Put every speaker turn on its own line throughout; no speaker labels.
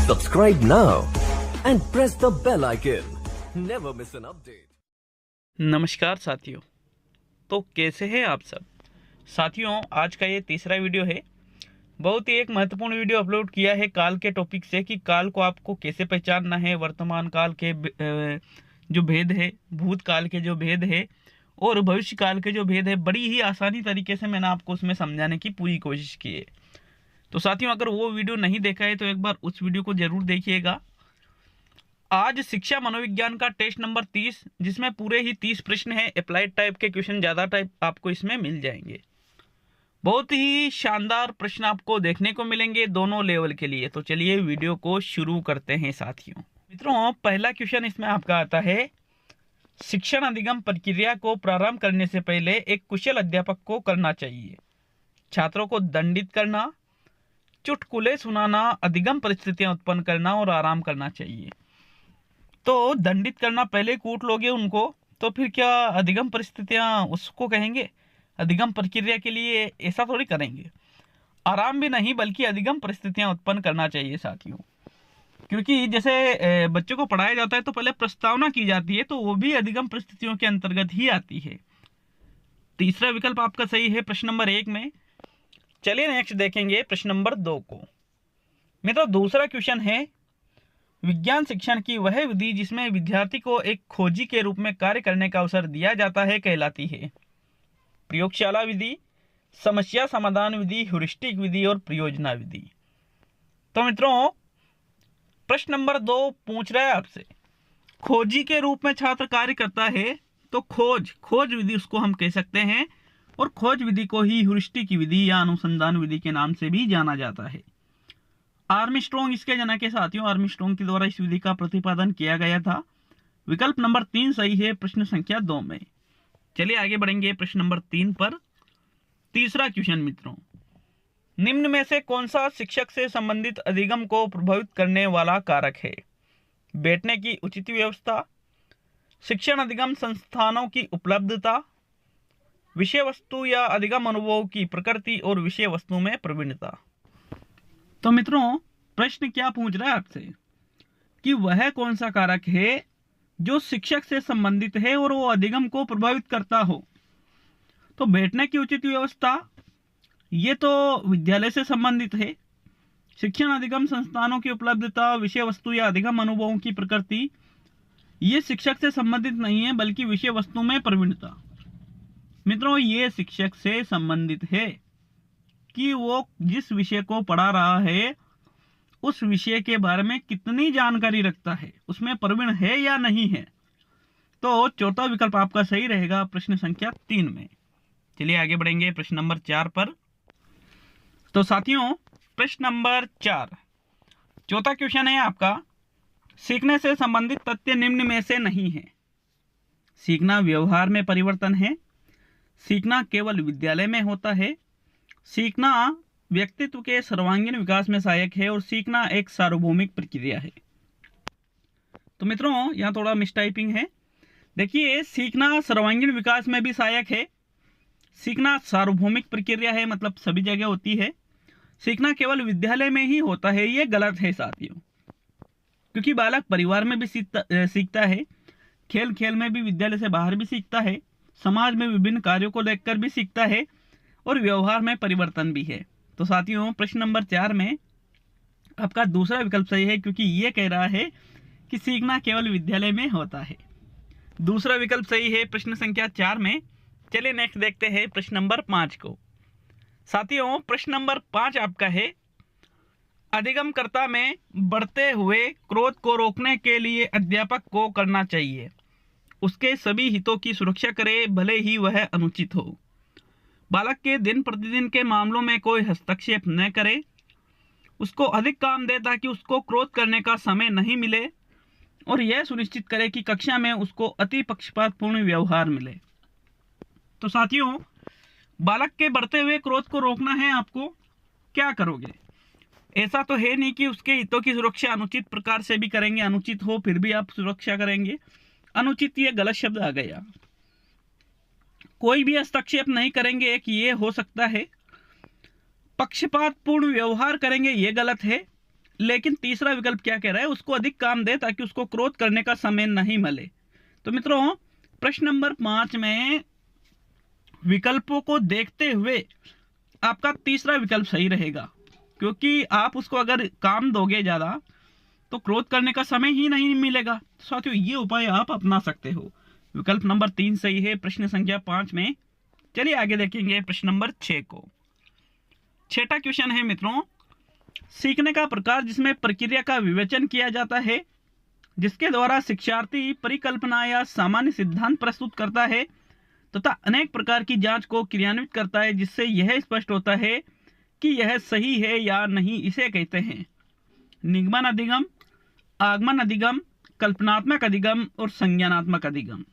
Subscribe now and press the bell icon. Never miss an update.
नमस्कार साथियों, तो कैसे हैं आप सब साथियों। आज का ये तीसरा वीडियो है। बहुत ही एक महत्वपूर्ण वीडियो अपलोड किया है काल के टॉपिक से कि काल को आपको कैसे पहचानना है, वर्तमान काल के जो भेद है, भूतकाल के जो भेद है और भविष्य काल के जो भेद है, बड़ी ही आसानी तरीके से मैंने आपको उसमें समझाने की पूरी कोशिश की है। तो साथियों, अगर वो वीडियो नहीं देखा है तो एक बार उस वीडियो को जरूर देखिएगा। आज शिक्षा मनोविज्ञान का टेस्ट नंबर 30, जिसमें पूरे ही 30 प्रश्न हैं। अप्लाइड टाइप के क्वेश्चन ज़्यादा टाइप आपको इसमें मिल जाएंगे। बहुत ही शानदार प्रश्न आपको देखने को मिलेंगे दोनों लेवल के लिए। तो चलिए वीडियो को शुरू करते हैं साथियों। मित्रों, पहला क्वेश्चन इसमें आपका आता है, शिक्षण अधिगम प्रक्रिया को प्रारंभ करने से पहले एक कुशल अध्यापक को करना चाहिए। छात्रों को दंडित करना, चुटकुले सुनाना, अधिगम परिस्थितियां उत्पन्न करना और आराम करना चाहिए। तो दंडित करना, पहले कूट लोगे उनको तो फिर क्या अधिगम परिस्थितियां उसको कहेंगे? अधिगम प्रक्रिया के लिए ऐसा थोड़ी करेंगे। आराम भी नहीं बल्कि अधिगम परिस्थितियां उत्पन्न करना चाहिए साथियों। क्योंकि जैसे बच्चों को पढ़ाया जाता है तो पहले प्रस्तावना की जाती है, तो वो भी अधिगम परिस्थितियों के अंतर्गत ही आती है। तीसरा विकल्प आपका सही है प्रश्न नंबर 1 में। चलिए नेक्स्ट देखेंगे प्रश्न नंबर 2 को। मित्रों, दूसरा क्वेश्चन है, विज्ञान शिक्षण की वह विधि जिसमें विद्यार्थी को एक खोजी के रूप में कार्य करने का अवसर दिया जाता है कहलाती है? प्रयोगशाला विधि, समस्या समाधान विधि, ह्यूरिस्टिक विधि और परियोजना विधि। तो मित्रों, प्रश्न नंबर 2 पूछ रहा है आपसे, खोजी के रूप में छात्र कार्य करता है तो खोज विधि उसको हम कह सकते हैं, और खोज विधि को ही ह्यूरिस्टिक विधि या अनुसंधान विधि के नाम से भी जाना जाता है। आर्मस्ट्रॉन्ग इसके जनक है साथियों। आर्मस्ट्रॉन्ग के द्वारा इस विधि का प्रतिपादन किया गया था। विकल्प नंबर 3 सही है प्रश्न संख्या 2 में। चलिए आगे बढ़ेंगे प्रश्न नंबर 3 पर। तीसरा क्वेश्चन मित्रों, निम्न में से कौन सा शिक्षक से संबंधित अधिगम को प्रभावित करने वाला कारक है? बैठने की उचित व्यवस्था, शिक्षण अधिगम संस्थानों की उपलब्धता, विषय वस्तु या अधिगम अनुभव की प्रकृति और विषय वस्तु में प्रवीणता। तो मित्रों, प्रश्न क्या पूछ रहा है आपसे कि वह कौन सा कारक है जो शिक्षक से संबंधित है और वो अधिगम को प्रभावित करता हो। तो बैठने की उचित व्यवस्था, ये तो विद्यालय से संबंधित है। शिक्षण अधिगम संस्थानों की उपलब्धता, विषय वस्तु या अधिगम अनुभवों की प्रकृति, ये शिक्षक से संबंधित नहीं है बल्कि विषय वस्तु में प्रवीणता। मित्रों, ये शिक्षक से संबंधित है कि वो जिस विषय को पढ़ा रहा है उस विषय के बारे में कितनी जानकारी रखता है, उसमें प्रवीण है या नहीं है। तो चौथा विकल्प आपका सही रहेगा प्रश्न संख्या 3 में। चलिए आगे बढ़ेंगे प्रश्न नंबर 4 पर। तो साथियों, प्रश्न नंबर 4, चौथा क्वेश्चन है आपका, सीखने से संबंधित तथ्य निम्न में से नहीं है। सीखना व्यवहार में परिवर्तन है, सीखना केवल विद्यालय में होता है, सीखना व्यक्तित्व के सर्वांगीण विकास में सहायक है और सीखना एक सार्वभौमिक प्रक्रिया है। तो मित्रों, यहाँ थोड़ा मिसटाइपिंग है। देखिए, सीखना सर्वांगीण विकास में भी सहायक है, सीखना सार्वभौमिक प्रक्रिया है, मतलब सभी जगह होती है। सीखना केवल विद्यालय में ही होता है, ये गलत है साथियों। क्योंकि बालक परिवार में भी सीखता है, खेल खेल में भी, विद्यालय से बाहर भी सीखता है, समाज में विभिन्न कार्यों को देखकर भी सीखता है और व्यवहार में परिवर्तन भी है। तो साथियों, प्रश्न नंबर 4 में आपका दूसरा विकल्प सही है, क्योंकि ये कह रहा है कि सीखना केवल विद्यालय में होता है। दूसरा विकल्प सही है प्रश्न संख्या 4 में। चलिए नेक्स्ट देखते हैं प्रश्न नंबर 5 को। साथियों, प्रश्न नंबर 5 आपका है, अधिगमकर्ता में बढ़ते हुए क्रोध को रोकने के लिए अध्यापक को करना चाहिए, उसके सभी हितों की सुरक्षा करे भले ही वह अनुचित हो, बालक के दिन प्रतिदिन के मामलों में कोई हस्तक्षेप न करे, उसको अधिक काम दे ताकि उसको क्रोध करने का समय नहीं मिले, और यह सुनिश्चित करे कि कक्षा में उसको अति पक्षपातपूर्ण व्यवहार मिले। तो साथियों, बालक के बढ़ते हुए क्रोध को रोकना है आपको, क्या करोगे? ऐसा तो है नहीं कि उसके हितों की सुरक्षा अनुचित प्रकार से भी करेंगे, अनुचित हो फिर भी आप सुरक्षा करेंगे। अनुचित, ये गलत शब्द आ गया। कोई भी हस्तक्षेप नहीं करेंगे, एक ये हो सकता है। पक्षपातपूर्ण व्यवहार करेंगे, ये गलत है। लेकिन तीसरा विकल्प क्या कह रहा है, उसको अधिक काम दे ताकि उसको क्रोध करने का समय नहीं मिले। तो मित्रों प्रश्न नंबर 5 में विकल्पों को देखते हुए आपका तीसरा विकल्प सही रहेगा, क्योंकि आप उसको अगर काम दोगे ज़्यादा तो क्रोध करने का समय ही नहीं मिलेगा। साथियों ये उपाय आप अपना सकते हो। विकल्प नंबर 3 सही है प्रश्न संख्या 5 में। चलिए आगे देखेंगे प्रश्न नंबर 6 को। छठा क्वेश्चन है मित्रों, सीखने का प्रकार जिसमें प्रक्रिया का विवेचन किया जाता है, जिसके द्वारा शिक्षार्थी परिकल्पना या सामान्य सिद्धांत प्रस्तुत करता है तथा अनेक प्रकार की जांच को क्रियान्वित करता है, जिससे यह स्पष्ट होता है कि यह सही है या नहीं, इसे कहते हैं निगमन अधिगम, आगमन अधिगम, कल्पनात्मक अधिगम और संज्ञानात्मक अधिगम।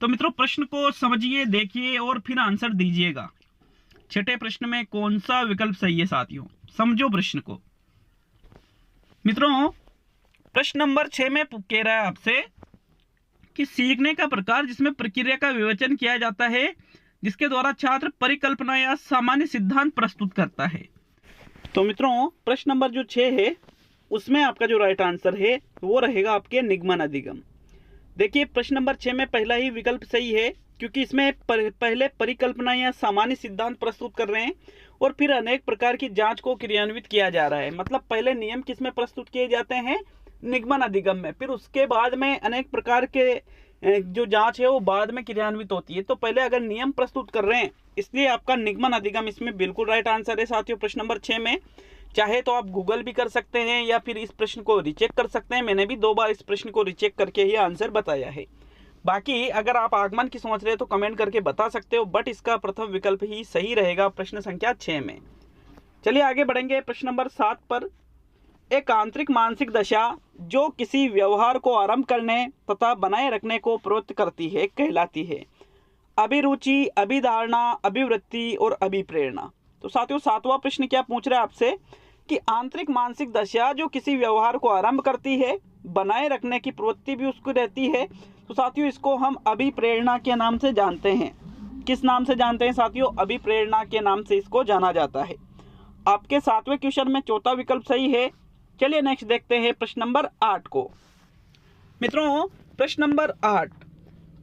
तो मित्रों प्रश्न को समझिए, देखिए और फिर आंसर दीजिएगा। छठे प्रश्न में कौन सा विकल्प सही है साथियों, समझो प्रश्न को। मित्रों प्रश्न नंबर 6 में कह रहा है आपसे कि सीखने का प्रकार जिसमें प्रक्रिया का विवेचन किया जाता है, जिसके द्वारा छात्र परिकल्पना या सामान्य सिद्धांत प्रस्तुत करता है। तो मित्रों प्रश्न नंबर जो 6 है उसमें आपका जो राइट आंसर है वो रहेगा आपके निगमन अधिगम। देखिए प्रश्न नंबर 6 में पहला ही विकल्प सही है, क्योंकि इसमें पहले परिकल्पना या सामान्य सिद्धांत प्रस्तुत कर रहे हैं और फिर अनेक प्रकार की जांच को क्रियान्वित किया जा रहा है। मतलब पहले नियम किस में प्रस्तुत किए जाते हैं, निगमन अधिगम में, फिर उसके बाद में अनेक प्रकार के जो जांच है वो बाद में क्रियान्वित होती है। तो पहले अगर नियम प्रस्तुत कर रहे हैं इसलिए आपका निगमन अधिगम इसमें बिल्कुल राइट आंसर है साथियों प्रश्न नंबर 6 में। चाहे तो आप गूगल भी कर सकते हैं या फिर इस प्रश्न को रिचेक कर सकते हैं। मैंने भी 2 बार इस प्रश्न को रिचेक करके ही आंसर बताया है। बाकी अगर आप आगमन की सोच रहे हैं तो कमेंट करके बता सकते हो, बट इसका प्रथम विकल्प ही सही रहेगा प्रश्न संख्या 6 में। चलिए आगे बढ़ेंगे प्रश्न नंबर 7 पर। एक आंतरिक मानसिक दशा जो किसी व्यवहार को आरंभ करने तथा बनाए रखने को प्रवृत्त करती है कहलाती है अभिरुचि, अभिधारणा, अभिवृत्ति और अभिप्रेरणा। तो साथियों 7वां प्रश्न क्या पूछ रहा है आपसे कि आंतरिक मानसिक दशा जो किसी व्यवहार को आरंभ करती है, बनाए रखने की प्रवृत्ति भी उसको रहती है। तो साथियों इसको हम अभिप्रेरणा के नाम से जानते हैं। किस नाम से जानते हैं साथियों, अभिप्रेरणा के नाम से इसको जाना जाता है। आपके 7वें क्वेश्चन में चौथा विकल्प सही है। चलिए नेक्स्ट देखते हैं प्रश्न नंबर 8 को। मित्रों प्रश्न नंबर 8,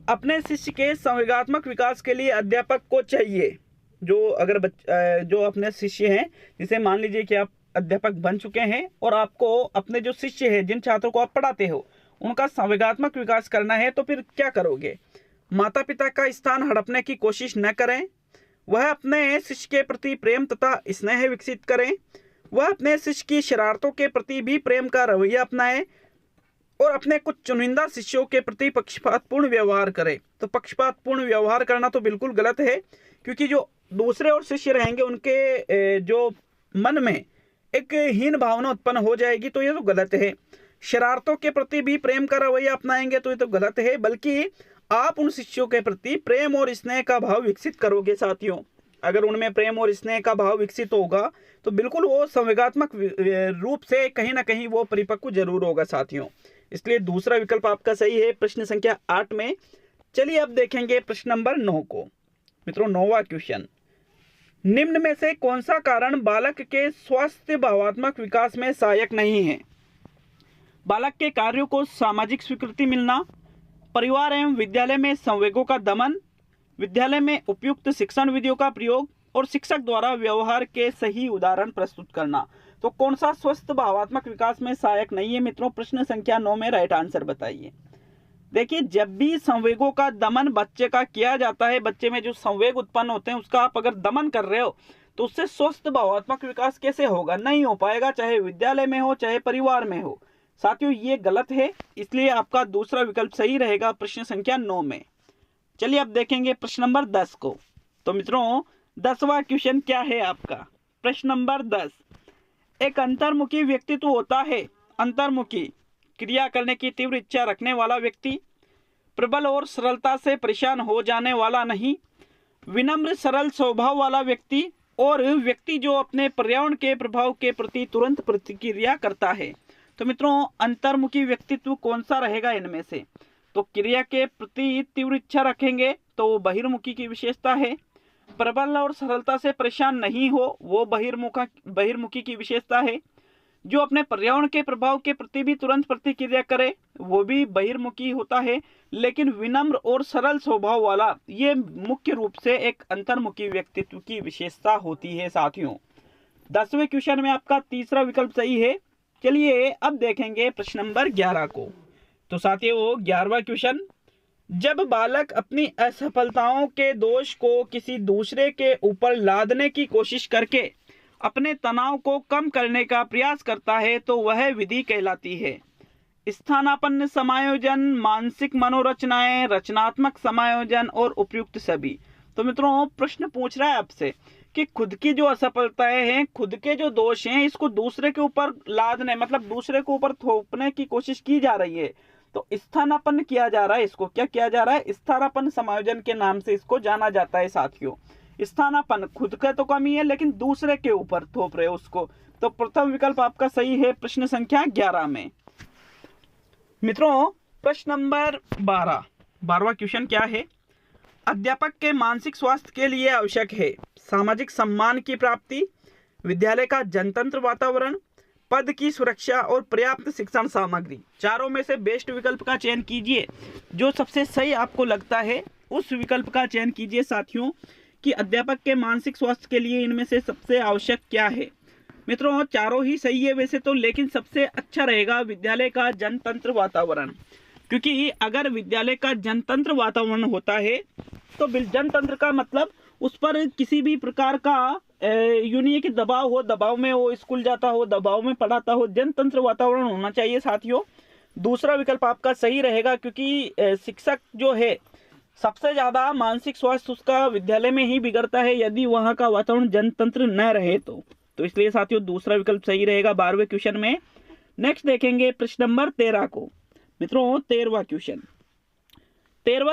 अपने शिष्य के संवेगात्मक विकास के लिए अध्यापक को चाहिए, जो अपने शिष्य हैं, जिसे मान लीजिए कि आप अध्यापक बन चुके हैं और आपको अपने जो शिष्य हैं, जिन छात्रों को आप पढ़ाते हो, उनका संवेगात्मक विकास करना है, तो फिर क्या करोगे। माता पिता का स्थान हड़पने की कोशिश न करें, वह अपने शिष्य के प्रति प्रेम तथा स्नेह विकसित करें, वह अपने शिष्य की शरारतों के प्रति भी प्रेम का रवैया अपनाएं और अपने कुछ चुनिंदा शिष्यों के प्रति पक्षपातपूर्ण व्यवहार करें। तो पक्षपातपूर्ण व्यवहार करना तो बिल्कुल गलत है, क्योंकि जो दूसरे और शिष्य रहेंगे उनके जो मन में एक हीन भावना उत्पन्न हो जाएगी, तो ये तो गलत है। शरारतों के प्रति भी प्रेम का रवैया अपनाएंगे तो ये तो गलत है, बल्कि आप उन शिष्यों के प्रति प्रेम और स्नेह का भाव विकसित करोगे साथियों। अगर उनमें प्रेम और स्नेह का भाव विकसित होगा तो बिल्कुल वो संवेगात्मक रूप से कहीं ना कहीं वो परिपक्व जरूर होगा साथियों। इसलिए दूसरा विकल्प आपका सही है प्रश्न संख्या 8 में। चलिए अब देखेंगे प्रश्न नंबर 9 को। मित्रों 9वां क्वेश्चन, निम्न में से कौन सा कारण बालक के स्वस्थ भावात्मक विकास में सहायक नहीं है। बालक के कार्यों को सामाजिक स्वीकृति मिलना, परिवार एवं विद्यालय में संवेगों का दमन, विद्यालय में उपयुक्त शिक्षण विधियों का प्रयोग और शिक्षक द्वारा व्यवहार के सही उदाहरण प्रस्तुत करना। तो कौन सा स्वस्थ भावात्मक विकास में सहायक नहीं है मित्रों, प्रश्न संख्या 9 में राइट आंसर बताइए। देखिए जब भी संवेगों का दमन बच्चे का किया जाता है, बच्चे में जो संवेग उत्पन्न होते हैं उसका आप अगर दमन कर रहे हो तो उससे स्वस्थ भावात्मक विकास कैसे होगा, नहीं हो पाएगा, चाहे विद्यालय में हो चाहे परिवार में हो। साथियों ये गलत है, इसलिए आपका दूसरा विकल्प सही रहेगा प्रश्न संख्या 9 में। चलिए अब देखेंगे प्रश्न नंबर 10 को। तो मित्रों 10वां क्वेश्चन क्या है आपका, प्रश्न नंबर 10, एक अंतर्मुखी व्यक्तित्व होता है। अंतर्मुखी क्रिया करने की तीव्र इच्छा रखने वाला व्यक्ति, प्रबल और सरलता से परेशान हो जाने वाला नहीं, विनम्र सरल स्वभाव वाला व्यक्ति और व्यक्ति जो अपने पर्यावरण के प्रभाव के प्रति तुरंत प्रतिक्रिया करता है। तो मित्रों अंतर्मुखी व्यक्तित्व कौन सा रहेगा इनमें से, तो क्रिया के प्रति तीव्र इच्छा रखेंगे तो वो बहिर्मुखी की विशेषता है। प्रबल और सरलता से परेशान नहीं हो वो बहिर्मुखी की विशेषता है। जो अपने पर्यावरण के प्रभाव के प्रति भी तुरंत प्रतिक्रिया करे वो भी बहिर्मुखी होता है, लेकिन विनम्र और सरल स्वभाव वाला ये मुख्य रूप से एक अंतर्मुखी व्यक्तित्व की विशेषता होती है साथियों। 10वें क्वेश्चन में आपका तीसरा विकल्प सही है। चलिए अब देखेंगे प्रश्न नंबर 11 को। तो साथियों 11वां क्वेश्चन, जब बालक अपनी असफलताओं के दोष को किसी दूसरे के ऊपर लादने की कोशिश करके अपने तनाव को कम करने का प्रयास करता है तो वह विधि कहलाती है। स्थानापन्न समायोजन, मानसिक मनोरचनाएं, रचनात्मक समायोजन और उपयुक्त सभी। तो मित्रों प्रश्न पूछ रहा है आपसे कि खुद की जो असफलताएं हैं, खुद के जो दोष हैं, इसको दूसरे के ऊपर लादने मतलब दूसरे के ऊपर थोपने की कोशिश की जा रही है। तो स्थानापन्न किया जा रहा है, इसको क्या किया जा रहा है? स्थानापन्न समायोजन के नाम से इसको जाना जाता है साथियों। स्थानापन्न खुद का तो कम ही है लेकिन दूसरे के ऊपर थोप रहे उसको। तो प्रथम विकल्प आपका सही है प्रश्न संख्या 11 में। मित्रों प्रश्न नंबर 12वां क्वेश्चन क्या है? अध्यापक के मानसिक स्वास्थ्य के लिए आवश्यक है सामाजिक सम्मान की प्राप्ति, विद्यालय का जनतंत्र वातावरण, पद की सुरक्षा और पर्याप्त शिक्षण सामग्री। चारों में से बेस्ट विकल्प का चयन कीजिए। जो सबसे सही आपको लगता है उस विकल्प का चयन कीजिए साथियों कि अध्यापक के मानसिक स्वास्थ्य के लिए इनमें से सबसे आवश्यक क्या है। मित्रों चारों ही सही है वैसे तो, लेकिन सबसे अच्छा रहेगा विद्यालय का जनतंत्र वातावरण, क्योंकि अगर विद्यालय का जनतंत्र वातावरण होता है तो जनतंत्र का मतलब उस पर किसी भी प्रकार का यूं नहीं है कि दबाव हो, दबाव में वो स्कूल जाता हो, दबाव में पढ़ाता हो, जनतंत्र वातावरण होना चाहिए साथियों। दूसरा विकल्प आपका सही रहेगा क्योंकि शिक्षक जो है सबसे ज्यादा मानसिक स्वास्थ्य उसका विद्यालय में ही बिगड़ता है यदि वहां का वातावरण जनतंत्र न रहे तो इसलिए साथियों दूसरा विकल्प सही रहेगा 12वें क्वेश्चन में। नेक्स्ट देखेंगे प्रश्न नंबर 13 को। मित्रों 13वां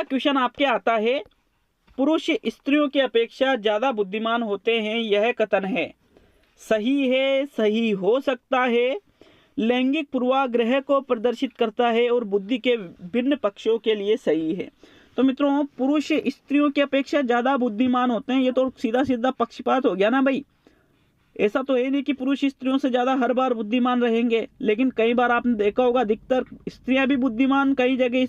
क्वेश्चन आपके आता है, पुरुष स्त्रियों की अपेक्षा ज्यादा बुद्धिमान होते हैं, यह कथन है सही है, सही हो सकता है, लैंगिक पूर्वाग्रह को प्रदर्शित करता है और बुद्धि के भिन्न पक्षों के लिए सही है। तो मित्रों पुरुष स्त्रियों की अपेक्षा ज्यादा बुद्धिमान होते हैं, ये तो सीधा सीधा पक्षपात हो गया ना भाई। ऐसा तो है नहीं कि पुरुष स्त्रियों से ज्यादा हर बार बुद्धिमान रहेंगे, लेकिन कई बार आपने देखा होगा अधिकतर स्त्रियां भी बुद्धिमान कई जगह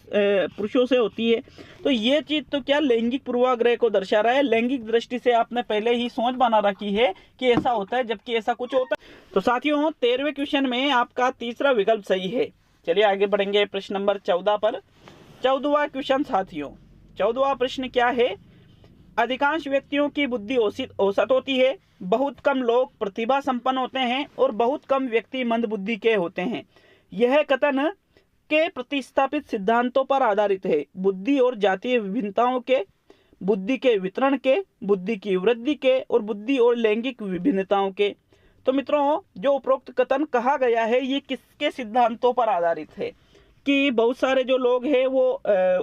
पुरुषों से होती है। तो ये चीज तो क्या लैंगिक पूर्वाग्रह को दर्शा रहा है। लैंगिक दृष्टि से आपने पहले ही सोच बना रखी है कि ऐसा होता है जबकि ऐसा कुछ होता है। तो साथियों 13वें क्वेश्चन में आपका तीसरा विकल्प सही है। चलिए आगे बढ़ेंगे प्रश्न नंबर 14 पर। 14वां क्वेश्चन साथियों, 14वां प्रश्न क्या है? अधिकांश व्यक्तियों की बुद्धि औसत होती है, बहुत कम लोग प्रतिभा संपन्न होते हैं और बहुत कम व्यक्ति मंद बुद्धि के होते हैं। यह कथन के प्रतिस्थापित सिद्धांतों पर आधारित है, बुद्धि और जातीय विभिन्नताओं के, बुद्धि के वितरण के, बुद्धि की वृद्धि के और बुद्धि और लैंगिक विभिन्नताओं के। तो मित्रों जो उपरोक्त कथन कहा गया है ये किसके सिद्धांतों पर आधारित है कि बहुत सारे जो लोग हैं वो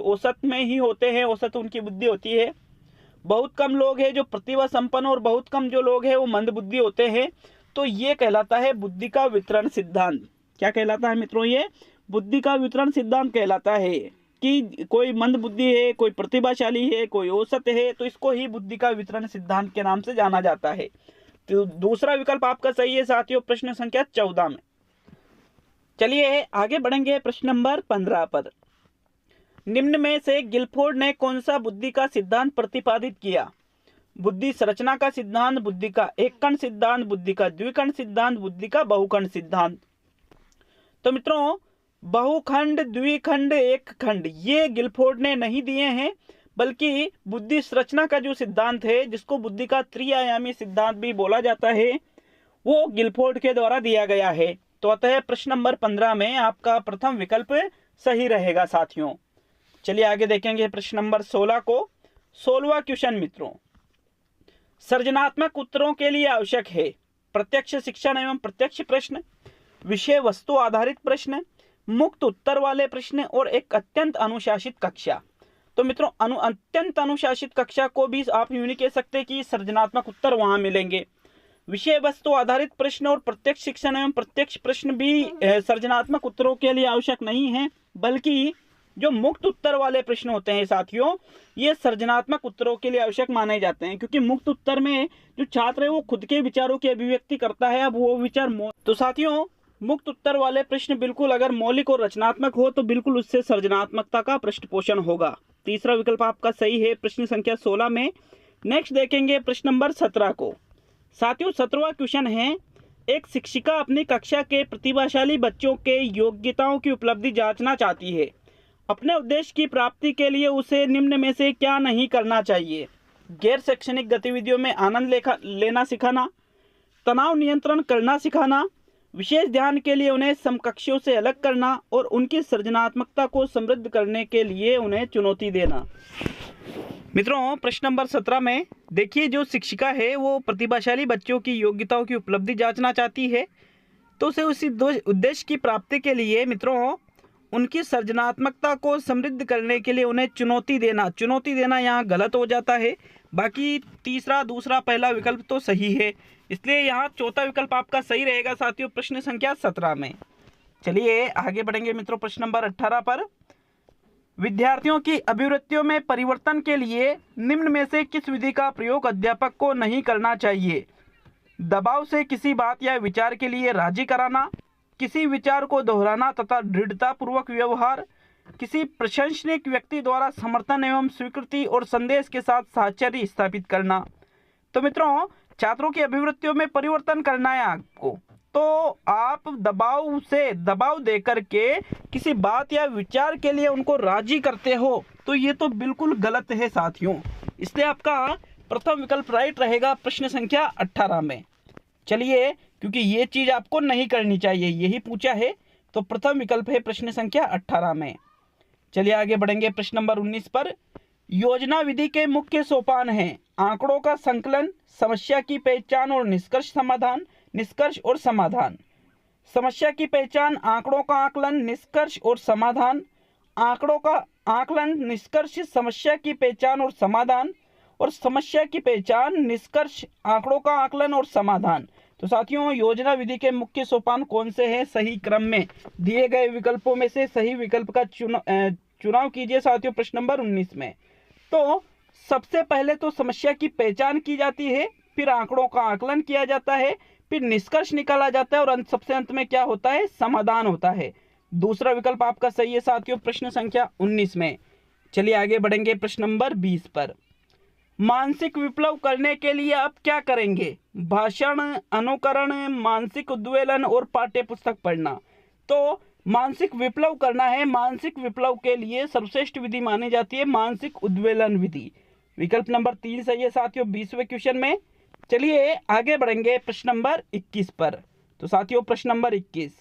औसत में ही होते हैं, औसत उनकी बुद्धि होती है, बहुत कम लोग हैं जो प्रतिभा संपन्न और बहुत कम जो लोग हैं वो मंद बुद्धि होते हैं। तो ये कहलाता है बुद्धि का वितरण सिद्धांत। क्या कहलाता है मित्रों? ये बुद्धि का वितरण सिद्धांत कहलाता है कि कोई मंद बुद्धि है, कोई प्रतिभाशाली है, कोई औसत है, तो इसको ही बुद्धि का वितरण सिद्धांत के नाम से जाना जाता है। तो दूसरा विकल्प आपका सही है साथियों प्रश्न संख्या 14 में। चलिए आगे बढ़ेंगे प्रश्न नंबर 15 पर। निम्न में से गिलफोर्ड ने कौन सा बुद्धि का सिद्धांत प्रतिपादित किया? बुद्धि संरचना का सिद्धांत, बुद्धि का एक कण सिद्धांत, बुद्धि का द्विकण सिद्धांत, बुद्धि का बहुखंड सिद्धांत। तो मित्रों बहुखंड, द्विखंड, एक खंड ये गिलफोर्ड ने नहीं दिए हैं, बल्कि बुद्धि संरचना का जो सिद्धांत है जिसको बुद्धि का त्रिआयामी सिद्धांत भी बोला जाता है वो गिलफोर्ड के द्वारा दिया गया है। तो अतः प्रश्न नंबर 15 में आपका प्रथम विकल्प सही रहेगा साथियों। चलिए आगे देखेंगे प्रश्न नंबर 16 को। 16वां क्वेश्चन मित्रों, सृजनात्मक उत्तरों के लिए आवश्यक है प्रत्यक्ष शिक्षण एवं प्रत्यक्ष प्रश्न, विषय वस्तु आधारित प्रश्न, मुक्त उत्तर वाले प्रश्न और एक अत्यंत अनुशासित कक्षा। तो मित्रों अत्यंत अनुशासित कक्षा को भी आप यूं नहीं कह सकते कि सृजनात्मक उत्तर वहां मिलेंगे। विषय वस्तु आधारित प्रश्न और प्रत्यक्ष शिक्षण एवं प्रत्यक्ष प्रश्न भी सृजनात्मक उत्तरों के लिए आवश्यक नहीं है, बल्कि जो मुक्त उत्तर वाले प्रश्न होते हैं साथियों ये सृजनात्मक उत्तरों के लिए आवश्यक माने जाते हैं, क्योंकि मुक्त उत्तर में जो छात्र है वो खुद के विचारों की अभिव्यक्ति करता है। अब वो विचार तो साथियों मुक्त उत्तर वाले प्रश्न बिल्कुल अगर मौलिक और रचनात्मक हो तो बिल्कुल उससे सृजनात्मकता का पृष्ठ पोषण होगा। तीसरा विकल्प आपका सही है प्रश्न संख्या 16 में। नेक्स्ट देखेंगे प्रश्न नंबर 17 को। साथियों 17वां क्वेश्चन है, एक शिक्षिका अपनी कक्षा के प्रतिभाशाली बच्चों के योग्यताओं की उपलब्धि जांचना चाहती है। अपने उद्देश्य की प्राप्ति के लिए उसे निम्न में से क्या नहीं करना चाहिए? गैर शैक्षणिक गतिविधियों में आनंद लेना सिखाना, तनाव नियंत्रण करना सिखाना, विशेष ध्यान के लिए उन्हें समकक्षों से अलग करना और उनकी सृजनात्मकता को समृद्ध करने के लिए उन्हें चुनौती देना। मित्रों प्रश्न नंबर 17 में देखिए, जो शिक्षिका है वो प्रतिभाशाली बच्चों की योग्यताओं की उपलब्धि जांचना चाहती है, तो उसे उसी उद्देश्य की प्राप्ति के लिए मित्रों उनकी सृजनात्मकता को समृद्ध करने के लिए उन्हें चुनौती देना यहाँ गलत हो जाता है। बाकी तीसरा, दूसरा, पहला विकल्प तो सही है, इसलिए यहाँ चौथा विकल्प आपका सही रहेगा साथियों प्रश्न संख्या 17 में। चलिए आगे बढ़ेंगे मित्रों प्रश्न नंबर 18 पर। विद्यार्थियों की अभिवृत्तियों में परिवर्तन के लिए निम्न में से किस विधि का प्रयोग अध्यापक को नहीं करना चाहिए? दबाव से किसी बात या विचार के लिए राजी कराना, किसी विचार को दोहराना तथा दृढ़तापूर्वक व्यवहार, किसी प्रशंसनीय व्यक्ति द्वारा समर्थन एवं स्वीकृति और संदेश के साथ साहचर्य स्थापित करना। तो मित्रों छात्रों की अभिवृत्तियों में परिवर्तन करना है आपको, तो आप दबाव दे करके किसी बात या विचार के लिए उनको राजी करते हो, तो ये तो बिल्कुल गलत है साथियों। इसलिए आपका प्रथम विकल्प राइट रहेगा प्रश्न संख्या 18 में। चलिए, क्योंकि ये चीज आपको नहीं करनी चाहिए, यही पूछा है, तो प्रथम विकल्प है प्रश्न संख्या 18 में। चलिए आगे बढ़ेंगे प्रश्न नंबर 19 पर। योजना विधि के मुख्य सोपान हैं आंकड़ों का संकलन, समस्या की पहचान और निष्कर्ष और समाधान। समस्या की पहचान, आंकड़ों का आकलन, निष्कर्ष और समाधान। आंकड़ों का आकलन, निष्कर्ष, समस्या की पहचान और समाधान, और समस्या की पहचान, निष्कर्ष, आंकड़ों का आकलन और समाधान। तो साथियों योजना विधि के मुख्य सोपान कौन से हैं? सही क्रम में दिए गए विकल्पों में से सही विकल्प का चुनाव कीजिए साथियों प्रश्न नंबर 19 में। तो सबसे पहले तो समस्या की पहचान की जाती है, फिर आंकड़ों का आकलन किया जाता है, फिर निष्कर्ष निकाला जाता है और सबसे अंत में क्या होता है? समाधान होता है। दूसरा विकल्प आपका सही है साथियों प्रश्न संख्या 19 में। चलिए आगे बढ़ेंगे प्रश्न नंबर 20 पर। मानसिक विप्लव करने के लिए आप क्या करेंगे? भाषण, अनुकरण, मानसिक उद्वेलन और पाठ्य पुस्तक पढ़ना। तो मानसिक विप्लव करना है, मानसिक विप्लव के लिए सर्वश्रेष्ठ विधि मानी जाती है मानसिक उद्वेलन विधि। विकल्प नंबर 3 सही है साथियों 20वें क्वेश्चन में। चलिए आगे बढ़ेंगे प्रश्न नंबर 21 पर। तो साथियों प्रश्न नंबर 21,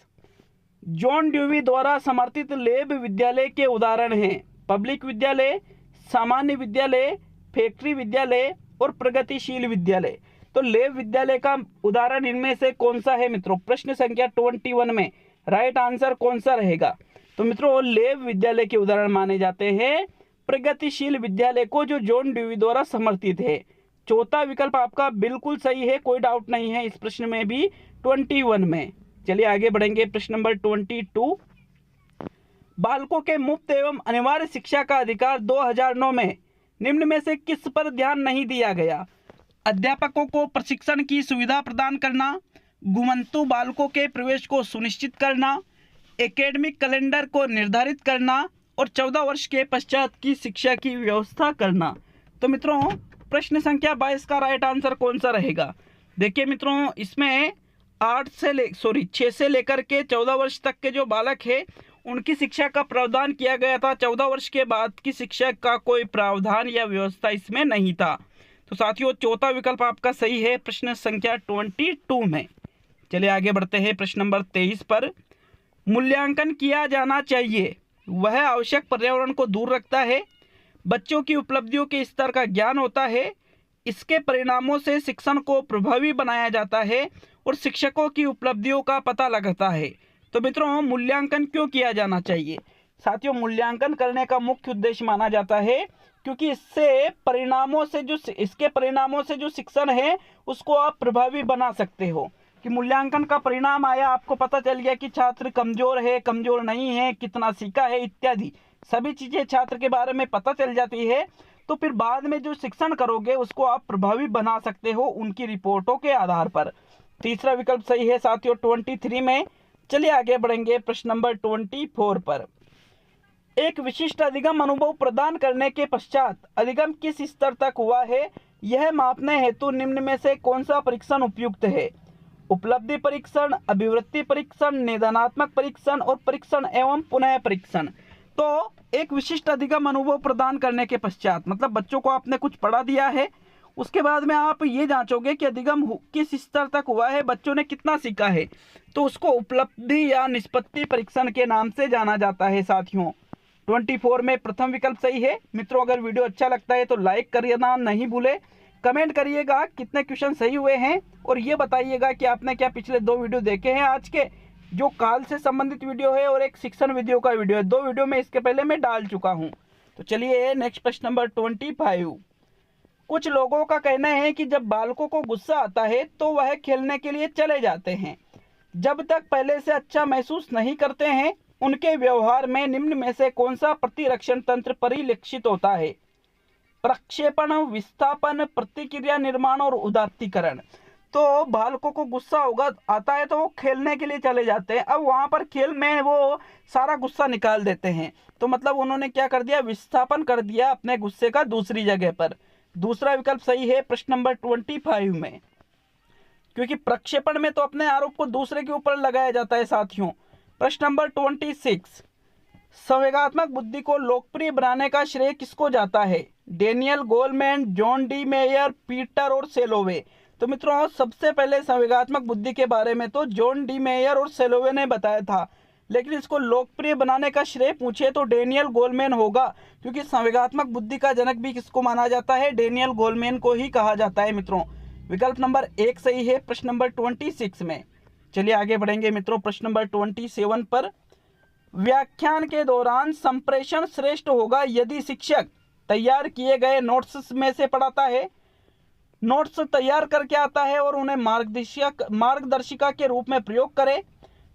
जॉन ड्यूवी द्वारा समर्थित लेब विद्यालय के उदाहरण हैं पब्लिक विद्यालय, सामान्य विद्यालय, फैक्ट्री विद्यालय और प्रगतिशील विद्यालय। तो लेब विद्यालय का उदाहरण इनमें से कौन सा है मित्रों? प्रश्न संख्या 21 में राइट आंसर कौन सा रहेगा? तो मित्रों लेब विद्यालय के उदाहरण माने जाते हैं प्रगतिशील विद्यालय को, जो जॉन ड्यूवी द्वारा समर्थित है। चौथा विकल्प आपका बिल्कुल सही है, कोई डाउट नहीं है इस प्रश्न में भी 21 में। चलिए आगे बढ़ेंगे प्रश्न नंबर 22। बालकों के मुफ्त एवं अनिवार्य शिक्षा का अधिकार 2009 में निम्न में से किस पर ध्यान नहीं दिया गया? अध्यापकों को प्रशिक्षण की सुविधा प्रदान करना, घुमंतु बालकों के प्रवेश को सुनिश्चित करना, एकेडमिक कैलेंडर को निर्धारित करना और 14 वर्ष के पश्चात की शिक्षा की व्यवस्था करना। तो मित्रों प्रश्न संख्या 22 का राइट आंसर कौन सा रहेगा? देखिए मित्रों इसमें 6 से लेकर के 14 वर्ष तक के जो बालक है उनकी शिक्षा का प्रावधान किया गया था। 14 वर्ष के बाद की शिक्षा का कोई प्रावधान या व्यवस्था इसमें नहीं था। तो साथियों चौथा विकल्प आपका सही है प्रश्न संख्या 22 में। चलिए आगे बढ़ते हैं प्रश्न नंबर 23 पर। मूल्यांकन किया जाना चाहिए, वह आवश्यक पर्यावरण को दूर रखता है, बच्चों की उपलब्धियों के स्तर का ज्ञान होता है, इसके परिणामों से शिक्षण को प्रभावी बनाया जाता है और शिक्षकों की उपलब्धियों का पता लगता है। तो मित्रों मूल्यांकन क्यों किया जाना चाहिए? साथियों मूल्यांकन करने का मुख्य उद्देश्य माना जाता है क्योंकि इसके परिणामों से जो शिक्षण है उसको आप प्रभावी बना सकते हो। कि मूल्यांकन का परिणाम आया, आपको पता चल गया कि छात्र कमजोर है, कमजोर नहीं है, कितना सीखा है इत्यादि सभी चीजें छात्र के बारे में पता चल जाती है। तो फिर बाद में जो शिक्षण करोगे उसको आप प्रभावी बना सकते हो उनकी रिपोर्टों के आधार पर। तीसरा विकल्प सही है साथियों 23 में। चलिए आगे बढ़ेंगे प्रश्न नंबर 24 पर। एक विशिष्ट अधिगम अनुभव प्रदान करने के पश्चात अधिगम किस स्तर तक हुआ है, यह मापने हेतु निम्न में से कौन सा परीक्षण उपयुक्त है? उपलब्धि परीक्षण, अभिवृत्ति परीक्षण, निदानात्मक परीक्षण और परीक्षण एवं पुनः परीक्षण। तो एक विशिष्ट अधिगम अनुभव प्रदान करने के पश्चात मतलब बच्चों को आपने कुछ पढ़ा दिया है, उसके बाद में आप ये जांचोगे कि अधिगम किस स्तर तक हुआ है, बच्चों ने कितना सीखा है, तो उसको उपलब्धि या निष्पत्ति परीक्षण के नाम से जाना जाता है साथियों। 24 में प्रथम विकल्प सही है। मित्रों, अगर वीडियो अच्छा लगता है तो लाइक करिएगा नहीं भूले, कमेंट करिएगा कितने क्वेश्चन सही हुए हैं और ये बताइएगा कि आपने क्या पिछले 2 वीडियो देखे हैं। आज के जो काल से संबंधित वीडियो है और एक शिक्षण वीडियो का वीडियो है, 2 वीडियो में इसके पहले मैं डाल चुका हूँ। तो चलिए नेक्स्ट प्रश्न नंबर 25। कुछ लोगों का कहना है कि जब बालकों को गुस्सा आता है तो वह खेलने के लिए चले जाते हैं, जब तक पहले से अच्छा महसूस नहीं करते हैं। उनके व्यवहार में निम्न में से कौन सा प्रतिरक्षण तंत्र परिलक्षित होता है? प्रक्षेपण, विस्थापन, प्रतिक्रिया निर्माण और उदात्तीकरण। तो बालकों को गुस्सा आता है तो वो खेलने के लिए चले जाते हैं। अब वहां पर खेल में वो सारा गुस्सा निकाल देते हैं, तो मतलब उन्होंने क्या कर दिया, विस्थापन कर दिया अपने गुस्से का दूसरी जगह पर। दूसरा विकल्प सही है प्रश्न नंबर 25 में, क्योंकि प्रक्षेपण में तो अपने आरोप को दूसरे के ऊपर लगाया जाता है साथियों। प्रश्न नंबर 26, संवेगात्मक बुद्धि को लोकप्रिय बनाने का श्रेय किसको जाता है? Daniel Goleman, John D mayor, Peter और सेलोवे। तो मित्रों, सबसे पहले संवेगात्मक बुद्धि के बारे में तो जॉन डी मेयर और सेलोवे ने बताया था, लेकिन इसको लोकप्रिय बनाने का श्रेय पूछे तो डेनियल गोलमैन होगा, क्योंकि संवेगात्मक बुद्धि का जनक भी किसको माना जाता है? डेनियल गोलमैन को ही कहा जाता है मित्रों। विकल्प नंबर 1 सही है प्रश्न नंबर 26 में। चलिए आगे बढ़ेंगे मित्रों प्रश्न नंबर 27 पर। व्याख्यान के दौरान संप्रेषण श्रेष्ठ होगा यदि शिक्षक तैयार किए गए नोट्स में से पढ़ाता है, नोट्स तैयार करके आता है और उन्हें मार्गदर्शिका के रूप में प्रयोग करे,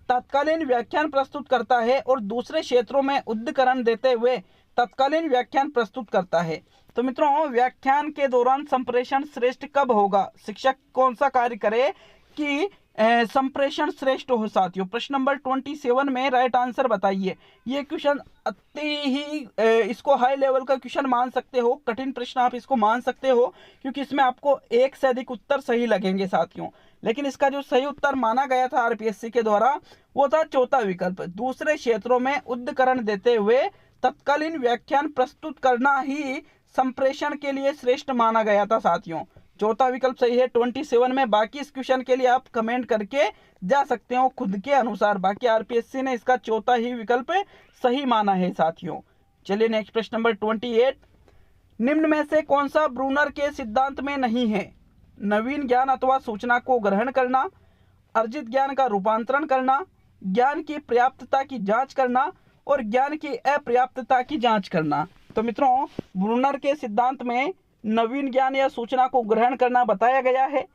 तत्कालीन व्याख्यान प्रस्तुत करता है और दूसरे क्षेत्रों में उद्धरण देते हुए तत्कालीन व्याख्यान प्रस्तुत करता है। तो मित्रों, व्याख्यान के दौरान संप्रेषण श्रेष्ठ कब होगा? शिक्षक कौन सा कार्य करे कि संप्रेषण श्रेष्ठ हो साथियों? प्रश्न नंबर 27 में राइट आंसर बताइए। ये क्वेश्चन अति ही इसको हाई लेवल का क्वेश्चन मान सकते हो, कठिन प्रश्न आप इसको मान सकते हो, क्योंकि इसमें आपको 1 से अधिक उत्तर सही लगेंगे साथियों। लेकिन इसका जो सही उत्तर माना गया था आरपीएससी के द्वारा वो था चौथा विकल्प, दूसरे क्षेत्रों में उद्धरण देते हुए तत्कालीन व्याख्यान प्रस्तुत करना ही संप्रेषण के लिए श्रेष्ठ माना गया था साथियों। चौथा विकल्प सही है 27 में। बाकी इस क्वेश्चन के लिए आप कमेंट करके जा सकते हो खुद के अनुसार, बाकी आरपीएससी ने इसका चौथा ही विकल्प सही माना है साथियों। चलिए नेक्स्ट प्रश्न नंबर 28, निम्न में से कौन सा ब्रूनर के सिद्धांत में नहीं है? नवीन ज्ञान अथवा सूचना को ग्रहण करना, अर्जित ज्ञान का रूपांतरण करना, ज्ञान की पर्याप्तता की जांच करना और ज्ञान की अपर्याप्तता की जांच करना। तो मित्रों, ब्रूनर के सिद्धांत में नवीन ज्ञान या सूचना को ग्रहण करना बताया गया है,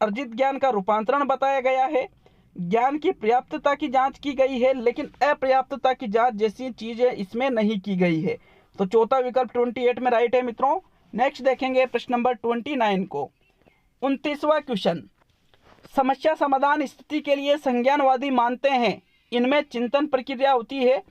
अर्जित ज्ञान का रूपांतरण बताया गया है, ज्ञान की पर्याप्तता की जांच की गई है, लेकिन अपर्याप्तता की जांच जैसी चीजें इसमें नहीं की गई है। तो चौथा विकल्प 28 में राइट है मित्रों। नेक्स्ट देखेंगे प्रश्न नंबर 29 को। 29वां क्वेश्चन, समस्या समाधान स्थिति के लिए संज्ञानवादी मानते हैं इनमें चिंतन प्रक्रिया होती है,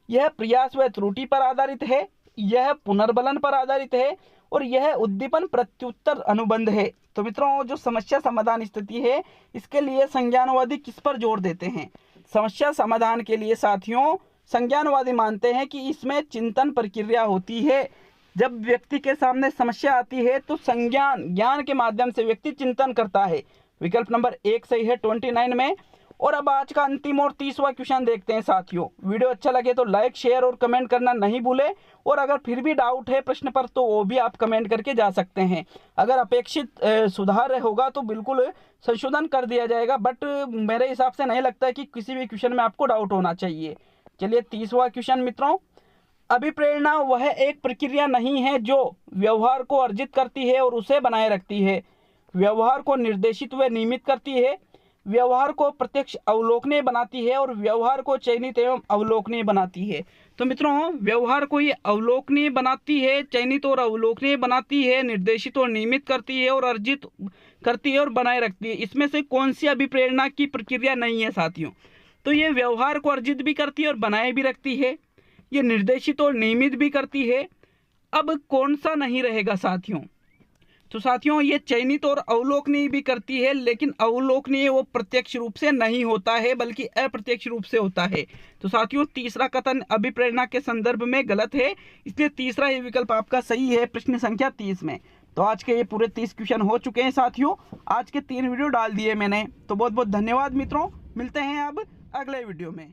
यह प्रयास व त्रुटि पर आधारित है, यह पुनर्बलन पर आधारित है और यह उद्दीपन प्रत्युत्तर अनुबंध है। तो मित्रों, जो समस्या समाधान स्थिति है इसके लिए संज्ञानवादी किस पर जोर देते हैं? समस्या समाधान के लिए साथियों संज्ञानवादी मानते हैं कि इसमें चिंतन प्रक्रिया होती है। जब व्यक्ति के सामने समस्या आती है तो ज्ञान के माध्यम से व्यक्ति चिंतन करता है। विकल्प नंबर 1 सही है 29 में। और अब आज का अंतिम और 30वां क्वेश्चन देखते हैं साथियों। वीडियो अच्छा लगे तो लाइक, शेयर और कमेंट करना नहीं भूले, और अगर फिर भी डाउट है प्रश्न पर तो वो भी आप कमेंट करके जा सकते हैं। अगर अपेक्षित सुधार होगा तो बिल्कुल संशोधन कर दिया जाएगा, बट मेरे हिसाब से नहीं लगता है कि किसी भी क्वेश्चन में आपको डाउट होना चाहिए। चलिए 30वां क्वेश्चन मित्रों, अभिप्रेरणा वह एक प्रक्रिया नहीं है जो व्यवहार को अर्जित करती है और उसे बनाए रखती है, व्यवहार को निर्देशित व नियमित करती है, व्यवहार को प्रत्यक्ष अवलोकनीय बनाती है और व्यवहार को चयनित एवं अवलोकनीय बनाती है। तो मित्रों, व्यवहार को ये अवलोकनीय बनाती है, चयनित और अवलोकनीय बनाती है, निर्देशित और नियमित करती है और अर्जित करती है और बनाए रखती है। इसमें से कौन सी अभिप्रेरणा की प्रक्रिया नहीं है साथियों? तो ये व्यवहार को अर्जित भी करती है और बनाए भी रखती है, ये निर्देशित और नियमित भी करती है। अब कौन सा नहीं रहेगा साथियों? तो साथियों ये चयनित और अवलोकनीय भी करती है, लेकिन अवलोकनीय वो प्रत्यक्ष रूप से नहीं होता है बल्कि अप्रत्यक्ष रूप से होता है। तो साथियों तीसरा कथन अभिप्रेरणा के संदर्भ में गलत है, इसलिए तीसरा ही विकल्प आपका सही है प्रश्न संख्या 30 में। तो आज के ये पूरे 30 क्वेश्चन हो चुके हैं साथियों, आज के 3 वीडियो डाल दिए मैंने। तो बहुत बहुत धन्यवाद मित्रों, मिलते हैं अब अगले वीडियो में।